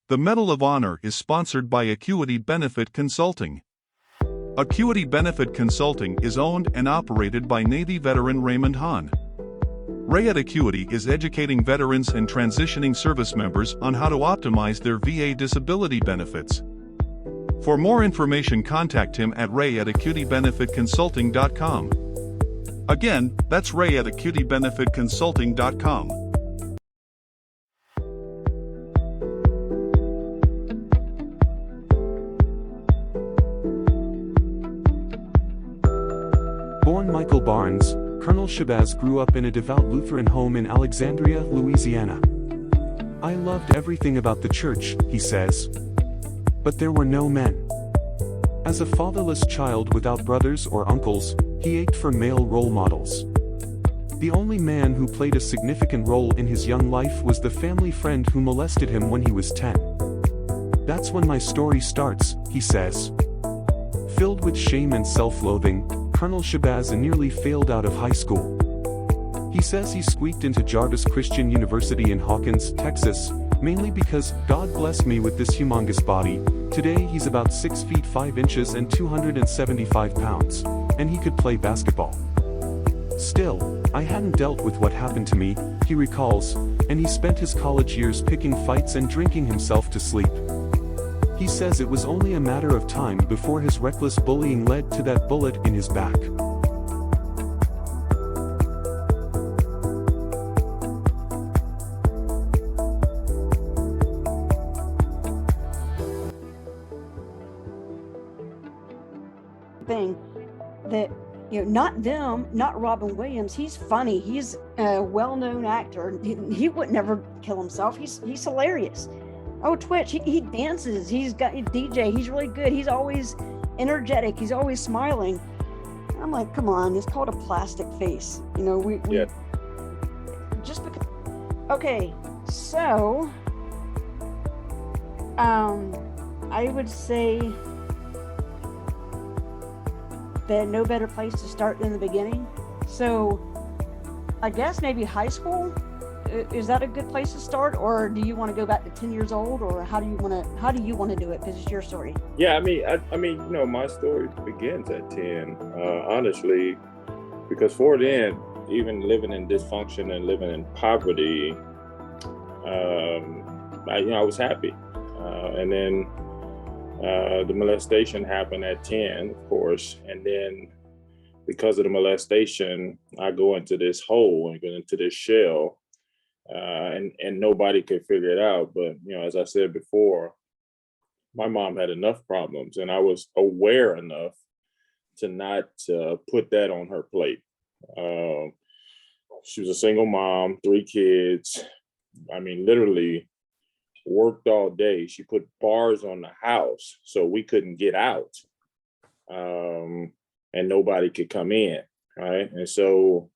The Medal of Honor is sponsored by Acuity Benefit Consulting. Acuity Benefit Consulting is owned and operated by Navy veteran Raymond Hahn. Ray at Acuity is educating veterans and transitioning service members on how to optimize their VA disability benefits. For more information, contact him at ray@acuitybenefitconsulting.com. Again, that's Ray at acuitybenefitconsulting.com. Born Michael Barnes, Colonel Shabazz grew up in a devout Lutheran home in Alexandria, Louisiana. "I loved everything about the church," he says. "But there were no men." As a fatherless child without brothers or uncles, he ached for male role models. The only man who played a significant role in his young life was the family friend who molested him when he was 10. "That's when my story starts," he says. Filled with shame and self-loathing, Colonel Shabazz nearly failed out of high school. He says he squeaked into Jarvis Christian University in Hawkins, Texas, mainly because "God blessed me with this humongous body." Today he's about 6 feet 5 inches and 275 pounds, and he could play basketball. "Still, I hadn't dealt with what happened to me," he recalls, and he spent his college years picking fights and drinking himself to sleep. He says it was only a matter of time before his reckless bullying led to that bullet in his back. Thing that, not them, not Robin Williams. He's funny. He's a well-known actor. He would never kill himself. He's hilarious. Oh, Twitch, he dances. He's got a DJ. He's really good. He's always energetic. He's always smiling. I'm like, come on, it's called a plastic face. We just because. Okay, so I would say that no better place to start than the beginning. So I guess maybe high school. Is that a good place to start, or do you want to go back to 10 years old, or how do you want to do it? Because it's your story. Yeah, I mean, my story begins at 10, honestly, because for then, even living in dysfunction and living in poverty, I was happy. And then the molestation happened at 10, of course, and then because of the molestation, I go into this hole and go into this shell. And nobody could figure it out. But, as I said before, my mom had enough problems, and I was aware enough to not put that on her plate. She was a single mom, 3 kids. I mean, literally worked all day. She put bars on the house so we couldn't get out, and nobody could come in, right? And so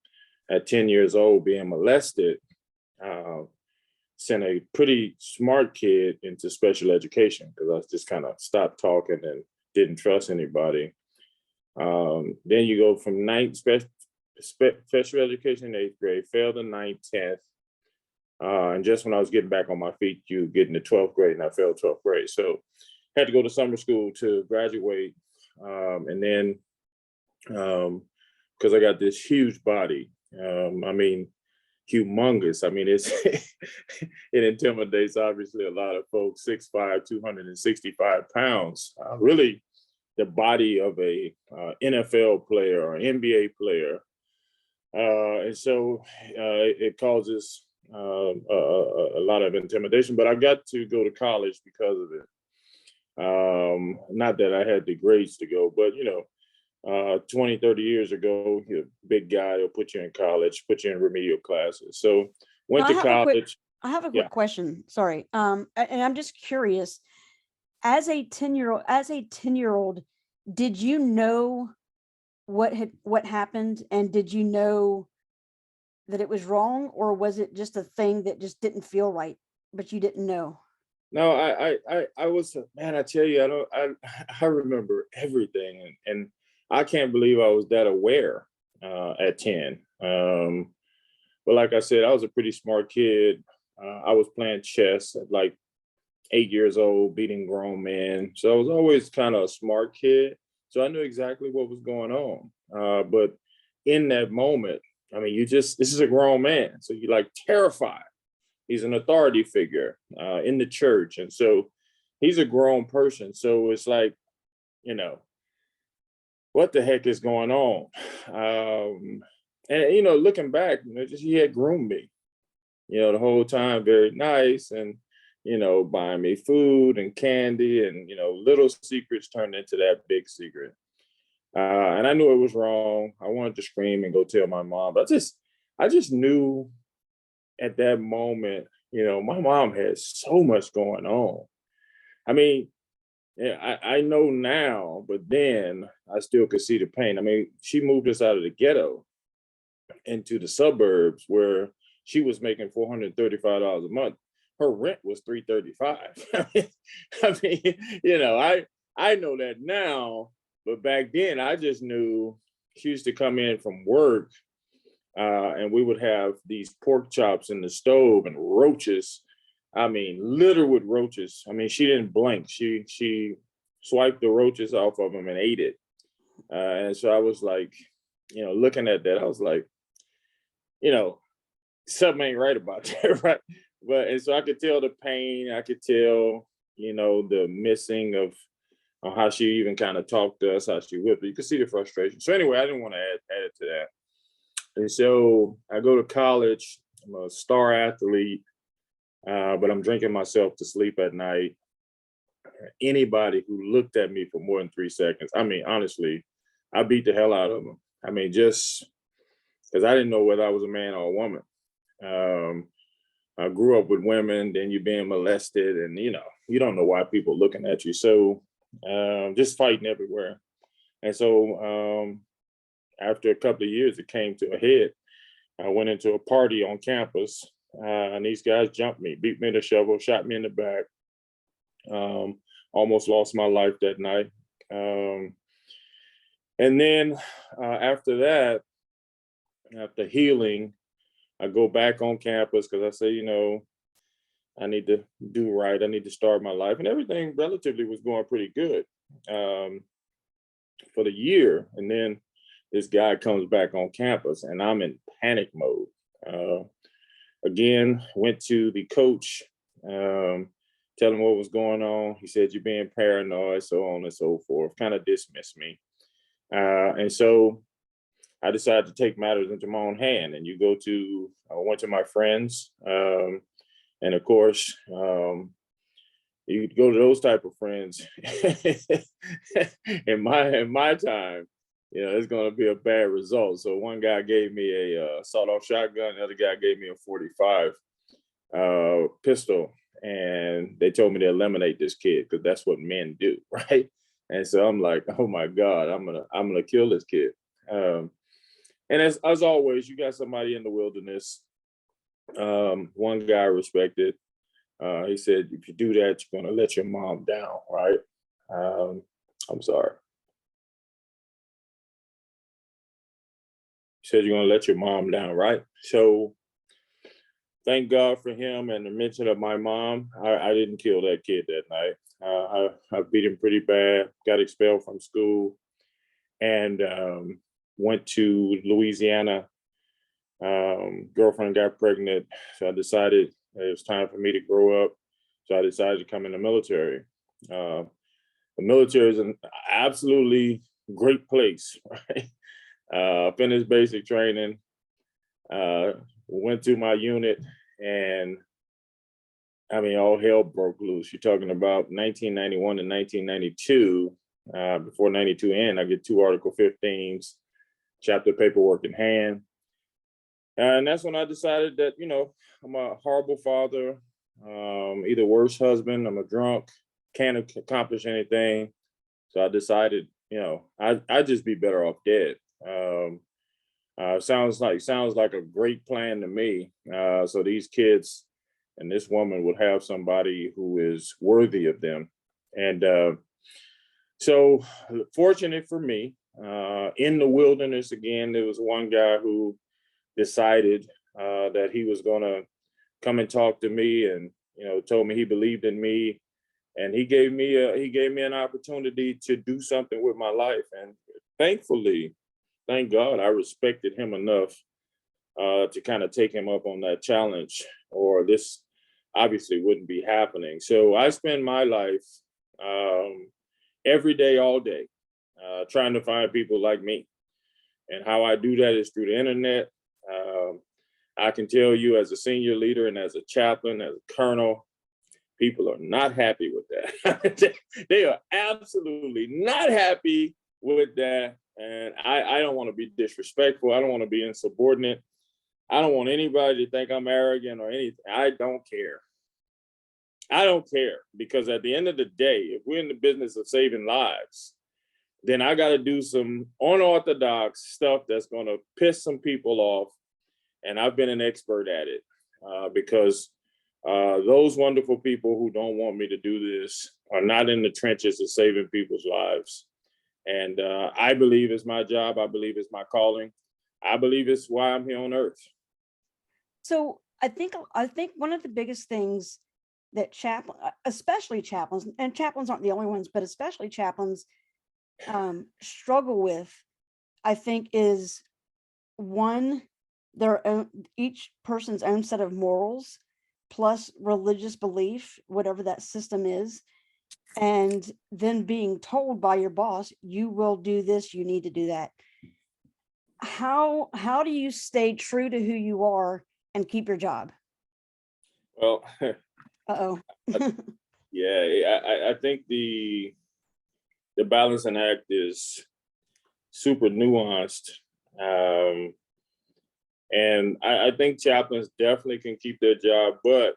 at 10 years old, being molested, sent a pretty smart kid into special education because I just kind of stopped talking and didn't trust anybody. Then you go from special education, 8th grade, failed in 9th, 10th. And just when I was getting back on my feet, you get into 12th grade, and I failed 12th grade. So had to go to summer school to graduate. And then because I got this huge body, humongous. I mean, it intimidates obviously a lot of folks. 6'5", 265 pounds. Really, the body of a NFL player or NBA player, and so it causes a lot of intimidation. But I got to go to college because of it. Not that I had the grades to go, but 20, 30 years ago, you're a big guy, they'll put you in college, put you in remedial classes. So went to college. I have a quick question. Sorry. And I'm just curious, as a 10-year-old, did you know what happened, and did you know that it was wrong, or was it just a thing that just didn't feel right, but you didn't know? No, I was, man, I tell you, I remember everything, and I can't believe I was that aware at 10. But like I said, I was a pretty smart kid. I was playing chess at like 8 years old, beating grown men. So I was always kind of a smart kid. So I knew exactly what was going on. But in that moment, I mean, this is a grown man. So you're like terrified. He's an authority figure in the church. And so he's a grown person. So it's like, what the heck is going on? And, looking back, he had groomed me, the whole time, very nice. And, buying me food and candy and, little secrets turned into that big secret. And I knew it was wrong. I wanted to scream and go tell my mom. But I just knew at that moment, my mom had so much going on. I mean, yeah, I know now, but then I still could see the pain. I mean, she moved us out of the ghetto into the suburbs where she was making $435 a month. Her rent was $335. I mean, I know that now, but back then I just knew she used to come in from work, and we would have these pork chops in the stove and roaches. I mean, littered with roaches. I mean, she didn't blink. She swiped the roaches off of them and ate it. And so I was like, looking at that, I was like, something ain't right about that, right? And so I could tell the pain. I could tell, the missing of how she even kind of talked to us, how she whipped. You could see the frustration. So anyway, I didn't want to add to that. And so I go to college. I'm a star athlete. But I'm drinking myself to sleep at night. Anybody who looked at me for more than 3 seconds, I mean, honestly, I beat the hell out of them. I mean, just because I didn't know whether I was a man or a woman. I grew up with women, then you're being molested, and you don't know why people are looking at you. So just fighting everywhere. And so after a couple of years, it came to a head. I went into a party on campus. And these guys jumped me, beat me with a shovel, shot me in the back. Almost lost my life that night. And then after that, after healing, I go back on campus because I say, I need to do right. I need to start my life. And everything relatively was going pretty good for the year. And then this guy comes back on campus and I'm in panic mode. Again, went to the coach, tell him what was going on. He said, you're being paranoid, so on and so forth, kind of dismissed me. And so I decided to take matters into my own hand. And I went to my friends. And of course, you go to those type of friends in my time, it's going to be a bad result. So one guy gave me a sawed-off shotgun. The other guy gave me a 45 pistol. And they told me to eliminate this kid because that's what men do, right? And so I'm like, oh my God, I'm gonna kill this kid. And as always, you got somebody in the wilderness. One guy I respected. He said, if you do that, you're gonna let your mom down, right? I'm sorry. Said you're gonna let your mom down, right? So thank God for him and the mention of my mom. I didn't kill that kid that night. I beat him pretty bad, got expelled from school, and went to Louisiana. Girlfriend got pregnant, so I decided it was time for me to grow up. So I decided to come in the military. The military is an absolutely great place, right? Finished basic training, went to my unit, and I mean, all hell broke loose. You're talking about 1991 and 1992. Before 92 end, I get 2 Article 15s, chapter paperwork in hand. And that's when I decided that, I'm a horrible father, either worse husband, I'm a drunk, can't accomplish anything. So I decided, I'd just be better off dead. Sounds like a great plan to me. So these kids and this woman would have somebody who is worthy of them. And so fortunate for me, in the wilderness again, there was one guy who decided that he was going to come and talk to me and, told me he believed in me. And he gave me an opportunity to do something with my life. And thankfully, thank God, I respected him enough to kind of take him up on that challenge, or this obviously wouldn't be happening. So I spend my life every day, all day, trying to find people like me. And how I do that is through the internet. I can tell you, as a senior leader and as a chaplain, as a colonel, people are not happy with that. They are absolutely not happy with that. And I don't want to be disrespectful. I don't want to be insubordinate. I don't want anybody to think I'm arrogant or anything. I don't care. I don't care, because at the end of the day, if we're in the business of saving lives, then I got to do some unorthodox stuff that's going to piss some people off. And I've been an expert at it because those wonderful people who don't want me to do this are not in the trenches of saving people's lives. And I believe it's my job. I believe it's my calling. I believe it's why I'm here on earth. So I think one of the biggest things that especially chaplains, and chaplains aren't the only ones, but especially chaplains struggle with, I think, is one, their own, each person's own set of morals plus religious belief, whatever that system is, and then being told by your boss, you will do this, you need to do that. How do you stay true to who you are and keep your job? Well, Uh-oh. yeah, I think the balancing act is super nuanced. And I think chaplains definitely can keep their job, but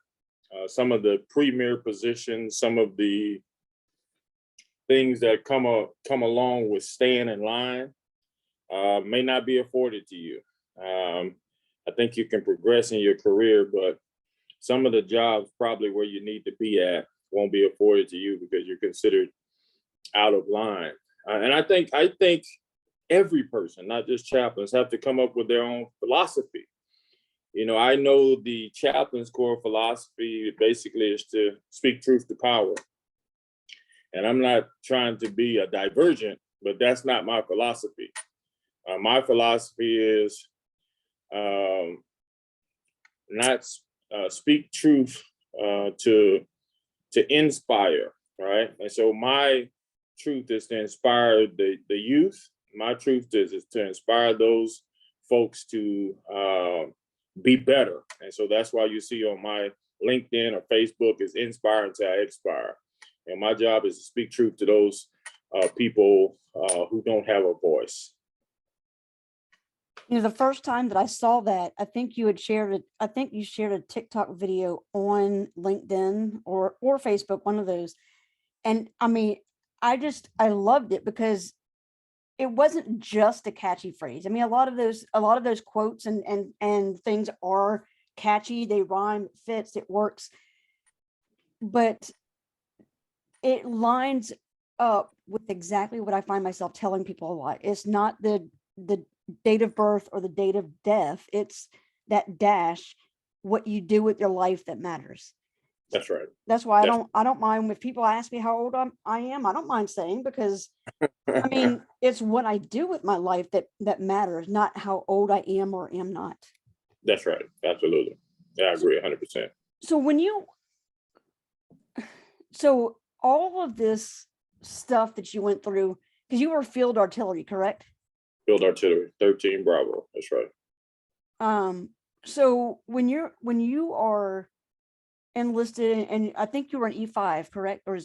some of the premier positions, some of the things that come along with staying in line may not be afforded to you. I think you can progress in your career, but some of the jobs probably where you need to be at won't be afforded to you because you're considered out of line. And I think every person, not just chaplains, have to come up with their own philosophy. You know, I know the chaplain's core philosophy basically is to speak truth to power. And I'm not trying to be a divergent, but that's not my philosophy. My philosophy is not speak truth to inspire, right? And so my truth is to inspire the youth. My truth is to inspire those folks to be better. And so that's why you see on my LinkedIn or Facebook is inspire until I expire. And my job is to speak truth to those people who don't have a voice. You know, the first time that I saw that, I think you shared a TikTok video on LinkedIn or Facebook, one of those. And I mean, I loved it because it wasn't just a catchy phrase. I mean, a lot of those quotes and things are catchy, they rhyme, it fits, it works. But it lines up with exactly what I find myself telling people a lot. It's not the date of birth or the date of death. It's that dash, what you do with your life that matters. That's right. That's why I don't mind if people ask me how old I am. I don't mind saying, because I mean, it's what I do with my life that matters, not how old I am or am not. That's right. Absolutely. Yeah, I agree 100%. So all of this stuff that you went through, because you were field artillery, correct? Field artillery, 13 Bravo. That's right. So when you are enlisted, and I think you were an E5, correct? Or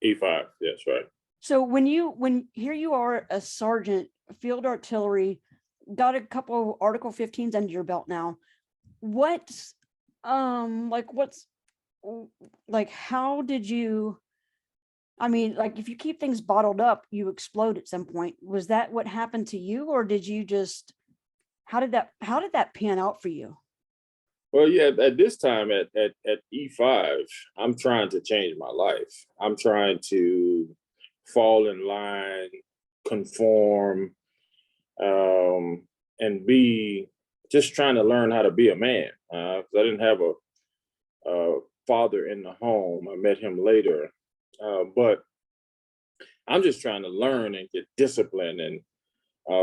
E5, yes, right. So when here you are, a sergeant, field artillery, got a couple of Article 15s under your belt now. How did you, I mean, like, if you keep things bottled up, you explode at some point. Was that what happened to you, or did you just, how did that pan out for you? Well, yeah, at this time at E5, I'm trying to change my life. I'm trying to fall in line, conform, and be just trying to learn how to be a man. 'Cause I didn't have a father in the home. I met him later. But I'm just trying to learn and get disciplined and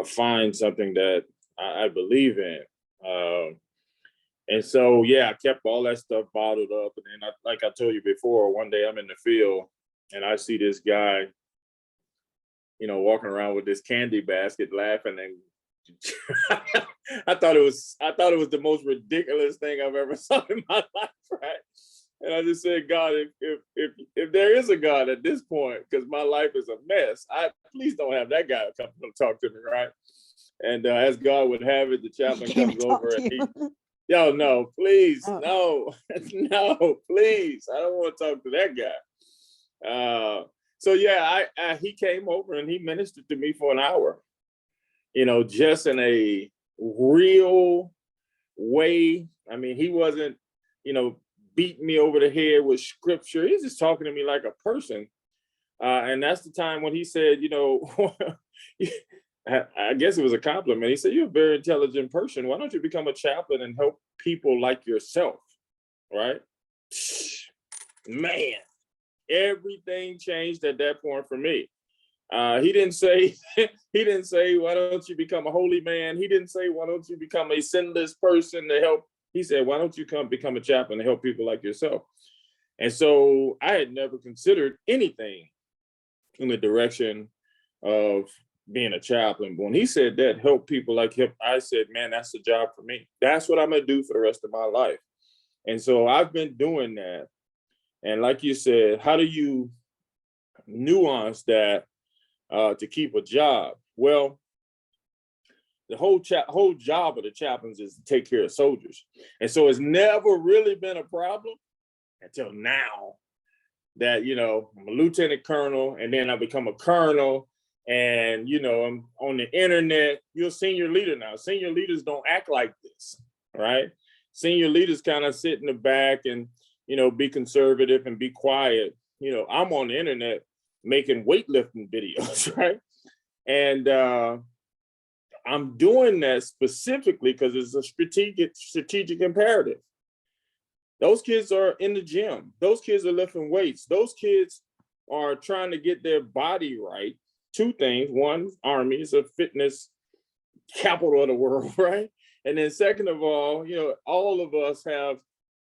find something that I believe in. And so, yeah, I kept all that stuff bottled up. And then, like I told you before, one day I'm in the field and I see this guy, walking around with this candy basket laughing. And I thought it was the most ridiculous thing I've ever saw in my life, right? And I just said, God, if there is a God at this point, because my life is a mess, please don't have that guy come talk to me, right? And as God would have it, the chaplain comes over and no, please, no, no, please, I don't want to talk to that guy. So yeah, he came over and he ministered to me for an hour, just in a real way. I mean, he wasn't, beating me over the head with scripture. He's just talking to me like a person. And that's the time when he said, I guess it was a compliment. He said, "You're a very intelligent person. Why don't you become a chaplain and help people like yourself?" Right? Man, everything changed at that point for me. He didn't say, "Why don't you become a holy man?" He didn't say, "Why don't you become a sinless person to help?" He said, "Why don't you become a chaplain to help people like yourself?" And so I had never considered anything in the direction of being a chaplain. But when he said that, help people like him, I said, man, that's the job for me. That's what I'm going to do for the rest of my life. And so I've been doing that. And like you said, how do you nuance that to keep a job? Well, the whole job of the chaplains is to take care of soldiers. And so it's never really been a problem until now that, I'm a lieutenant colonel and then I become a colonel and, I'm on the internet. You're a senior leader now. Senior leaders don't act like this, right? Senior leaders kind of sit in the back and, be conservative and be quiet. I'm on the internet making weightlifting videos, right? And I'm doing that specifically because it's a strategic imperative. Those kids are in the gym. Those kids are lifting weights. Those kids are trying to get their body right. Two things. One, Army is a fitness capital of the world, right? And then second of all, all of us have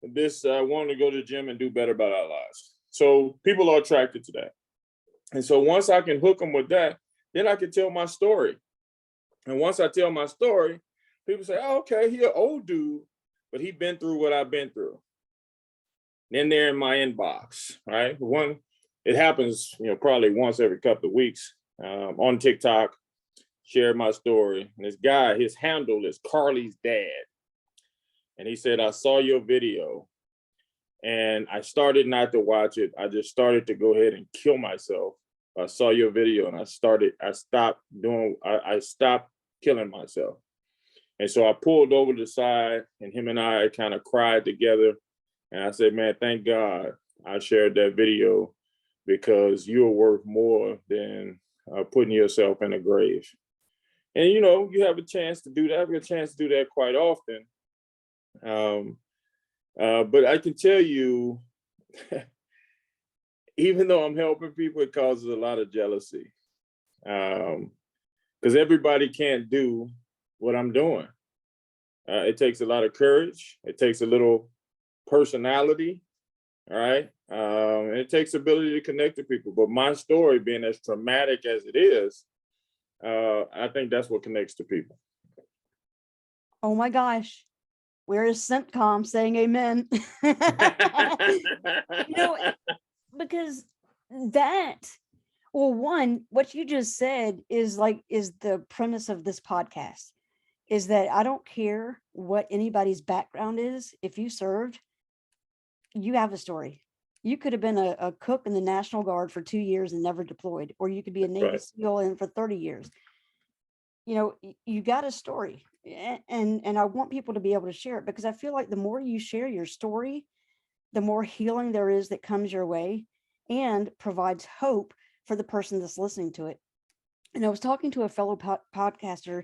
this wanting to go to the gym and do better about our lives. So people are attracted to that. And so once I can hook them with that, then I can tell my story. And once I tell my story, people say, "Oh, okay, he an old dude, but he been through what I've been through." Then they're in my inbox, right? It happens, probably once every couple of weeks on TikTok, share my story. And this guy, his handle is Carly's dad. And he said, "I saw your video and I started not to watch it. I just started to go ahead and kill myself. I saw your video and I stopped killing myself." And so I pulled over to the side and him and I kind of cried together. And I said, "Man, thank God I shared that video because you're worth more than putting yourself in a grave." And, you have a chance to do that. I have a chance to do that quite often. But I can tell you, even though I'm helping people, it causes a lot of jealousy because everybody can't do what I'm doing. It takes a lot of courage. It takes a little personality, all right? And it takes ability to connect to people. But my story being as traumatic as it is, I think that's what connects to people. Oh my gosh. Where is CENTCOM saying amen? Because one, what you just said is the premise of this podcast, is that I don't care what anybody's background is. If you served, you have a story. You could have been a cook in the National Guard for 2 years and never deployed, or you could be a Navy SEAL in for 30 years. You got a story, and I want people to be able to share it, because I feel like the more you share your story, the more healing there is that comes your way and provides hope for the person that's listening to it. And I was talking to a fellow podcaster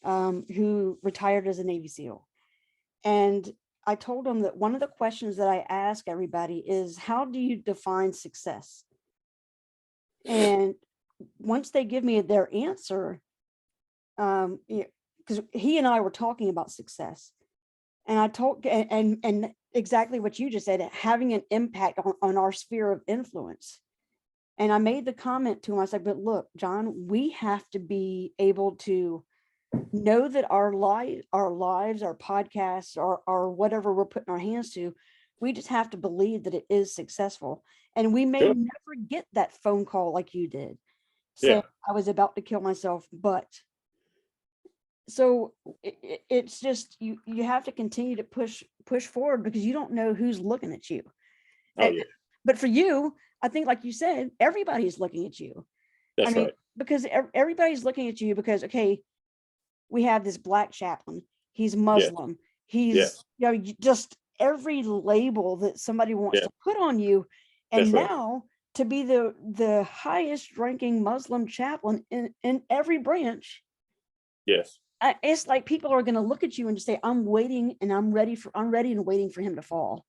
who retired as a Navy SEAL. And I told him that one of the questions that I ask everybody is, how do you define success? And once they give me their answer, because he and I were talking about success, and I told, and exactly what you just said, having an impact on our sphere of influence. And I made the comment to him, I said, but look, John, we have to be able to know that our lives, our podcasts, or whatever we're putting our hands to, we just have to believe that it is successful. And we may Sure. never get that phone call like you did. Yeah. So I was about to kill myself, but so it's just, you have to continue to push forward, because you don't know who's looking at you. Oh, yeah. But for you, I think, like you said, everybody's looking at you. That's right. Because everybody's looking at you because, okay, we have this black chaplain, he's Muslim, he's, just every label that somebody wants to put on you. And That's right. now to be the highest ranking Muslim chaplain in every branch. Yes. It's like people are going to look at you and just say, I'm waiting and I'm ready and waiting for him to fall.